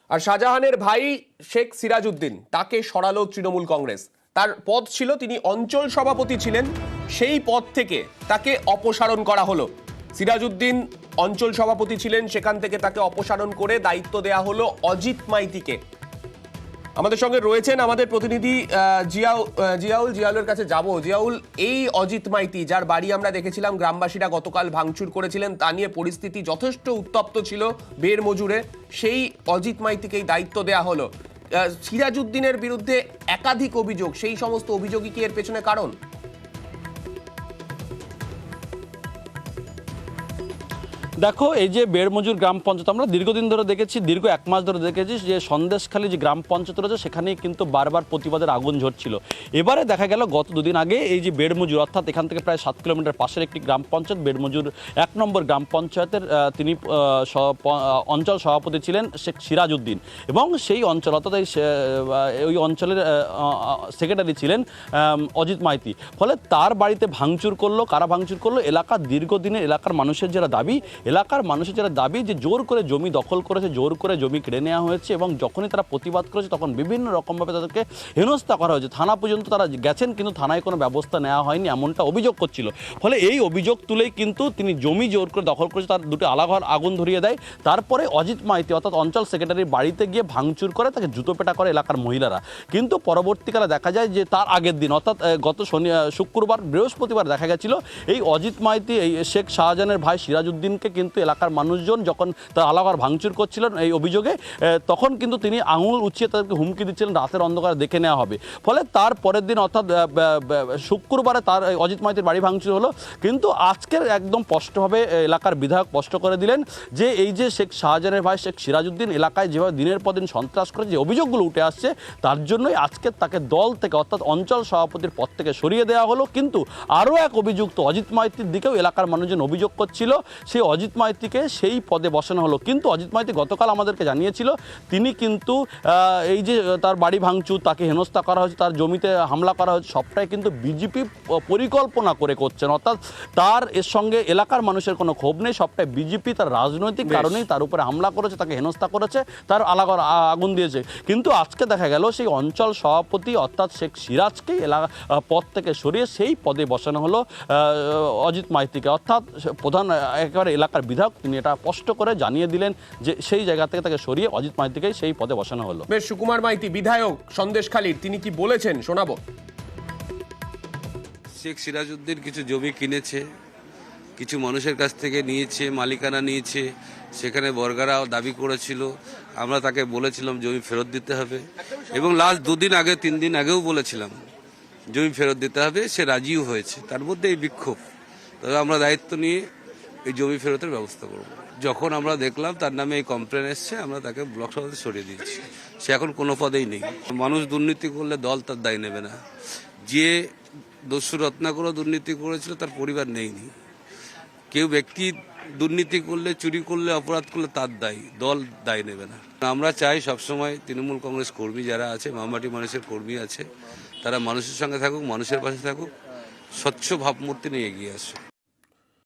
আর শাহজাহানের ভাই শেখ সিরাজউদ্দিন তাকে সরালো তৃণমূল কংগ্রেস। তার পদ ছিল, তিনি অঞ্চল সভাপতি ছিলেন, সেই পদ থেকে তাকে অপসারণ করা হলো। সিরাজউদ্দিন অঞ্চল সভাপতি ছিলেন, সেখান থেকে তাকে অপসারণ করে দায়িত্ব দেয়া হলো অজিত মাইতিকে। আমাদের সঙ্গে রয়েছেন আমাদের প্রতিনিধি জিয়াউলের কাছে যাব। জিয়াউল, এই অজিত মাইতি যার বাড়ি আমরা দেখেছিলাম গ্রামবাসীরা গতকাল ভাঙচুর করেছিলেন, তা নিয়ে পরিস্থিতি যথেষ্ট উত্তপ্ত ছিল বের মজুরে, সেই অজিত মাইতিকেই দায়িত্ব দেয়া হলো। সিরাজউদ্দিনের বিরুদ্ধে একাধিক অভিযোগ, সেই সমস্ত অভিযোগই কি এর পেছনে কারণ? দেখো, এই যে বেড়মজুর গ্রাম পঞ্চায়েত আমরা দীর্ঘদিন ধরে দেখেছি, দীর্ঘ 1 মাস ধরে দেখেছি যে সন্দেশখালী যে গ্রাম পঞ্চায়েত রয়েছে সেখানেই কিন্তু বারবার প্রতিবাদের আগুন ঝরছিল। এবারে দেখা গেল গত দুদিন আগে এই যে বেড়মজুর, অর্থাৎ এখান থেকে প্রায় 7 কিলোমিটার পাশের একটি গ্রাম পঞ্চায়েত বেড়মজুর 1 নম্বর গ্রাম পঞ্চায়েতের তিনি অঞ্চল সভাপতি ছিলেন শেখ সিরাজউদ্দিন, এবং সেই অঞ্চল অর্থাৎ ওই অঞ্চলের সেক্রেটারি ছিলেন অজিত মাইতি। ফলে তার বাড়িতে ভাঙচুর করলো। কারা ভাঙচুর করলো? এলাকার দীর্ঘদিনের এলাকার মানুষের যারা দাবি যে জোর করে জমি দখল করেছে, জোর করে জমি কেড়ে নেওয়া হয়েছে, এবং যখনই তারা প্রতিবাদ করেছে তখন বিভিন্ন রকমভাবে তাদেরকে হেনস্থা করা হয়েছে। থানা পর্যন্ত তারা গেছেন, কিন্তু থানায় কোনো ব্যবস্থা নেওয়া হয়নি, এমনটা অভিযোগ করছিল। ফলে এই অভিযোগ তুলেই কিন্তু তিনি জমি জোর করে দখল করেছে, তার দুটো আলাঘর আগুন ধরিয়ে দেয়। তারপরে অজিত মাইতি অর্থাৎ অঞ্চল সেক্রেটারির বাড়িতে গিয়ে ভাঙচুর করে, তাকে জুতোপেটা করে এলাকার মহিলারা। কিন্তু পরবর্তীকালে দেখা যায় যে তার আগের দিন অর্থাৎ গত শুক্রবার বৃহস্পতিবার দেখা গেছিল এই অজিত মাইতি এই শেখ শাহজাহানের ভাই সিরাজউদ্দিনকে কিন্তু এলাকার মানুষজন যখন তার আলাঘর ভাঙচুর করছিলেন এই অভিযোগে, তখন কিন্তু তিনি আঙুল উঁচিয়ে তাদেরকে হুমকি দিচ্ছিলেন রাতের অন্ধকারে দেখে নেওয়া হবে। ফলে তার পরের দিন অর্থাৎ শুক্রবারে তার অজিত মাইতির বাড়ি ভাঙচুর হলো। কিন্তু আজকের একদম স্পষ্টভাবে এলাকার বিধায়ক স্পষ্ট করে দিলেন যে এই যে শেখ শাহজাহানের ভাই শেখ সিরাজউদ্দিন এলাকায় যেভাবে দিনের পর দিন সন্ত্রাস করে যে অভিযোগগুলো উঠে আসছে, তার জন্যই আজকে তাকে দল থেকে অর্থাৎ অঞ্চল সভাপতির পদ থেকে সরিয়ে দেওয়া হলো। কিন্তু আরও এক অভিযুক্ত অজিত মাইতির দিকেও এলাকার মানুষজন অভিযোগ করছিল, সেই অজিত মাইতিকে সেই পদে বসানো হলো। কিন্তু অজিত মাইতি গতকাল আমাদেরকে জানিয়েছিল তিনি কিন্তু এই যে তার বাড়ি ভাঙচুর, তাকে হেনস্থা করা হয়েছে, তার জমিতে হামলা করা হয়েছে, সবটাই কিন্তু বিজেপি পরিকল্পনা করে করছেন। অর্থাৎ তার এর সঙ্গে এলাকার মানুষের কোনো ক্ষোভ নেই, সবটাই বিজেপি তার রাজনৈতিক কারণেই তার উপরে হামলা করেছে, তাকে হেনস্থা করেছে, তার আলাঘর আগুন দিয়েছে। কিন্তু আজকে দেখা গেল সেই অঞ্চল সভাপতি অর্থাৎ শেখ সিরাজকেই পদ থেকে সরিয়ে সেই পদে বসানো হলো অজিত মাইতিকে। অর্থাৎ প্রধান একেবারে এলাকার বিধায়ক তিনি এটা স্পষ্ট করে জানিয়ে দিলেন যে সেই জায়গা থেকে তাকে সরিয়ে অজিত মাইতিকেই সেই পদে বসানো হলো। বেশ, সুকুমার মাইতি বিধায়ক সন্দেশখালীর, তিনি কি বলেছেন শোনাবো। শেখ সিরাজউদ্দিন কিছু জমি কিনেছে, কিছু মানুষের কাছ থেকে নিয়েছে, মালিকানা নিয়েছে, সেখানে বর্গারাও দাবি করেছিল। আমরা তাকে বলেছিলাম জমি ফেরত দিতে হবে, এবং লাস্ট 2 দিন আগে 3 দিন আগেও বলেছিলাম জমি ফেরত দিতে হবে, সে রাজিও হয়েছে। তার মধ্যে এই বিক্ষোভ, তবে আমরা দায়িত্ব নিয়ে এই জমি ফেরতের ব্যবস্থা করব। যখন আমরা দেখলাম তার নামে এই কমপ্লেন এসছে, আমরা তাকে ব্লক সভাপতি সরিয়ে দিয়েছি। সে এখন কোনো পদেই নেই। মানুষ দুর্নীতি করলে দল তার দায় নেবে না। যে দস্যু রত্নাকরও দুর্নীতি করেছিল তার পরিবার নেইনি। কেউ ব্যক্তি দুর্নীতি করলে, চুরি করলে, অপরাধ করলে তার দায়ী, দল দায় নেবে না। আমরা চাই সবসময় তৃণমূল কংগ্রেস কর্মী যারা আছে, মামাটি মানুষের কর্মী আছে, তারা মানুষের সঙ্গে থাকুক, মানুষের পাশে থাকুক, স্বচ্ছ ভাবমূর্তি নিয়ে এগিয়ে আসুক।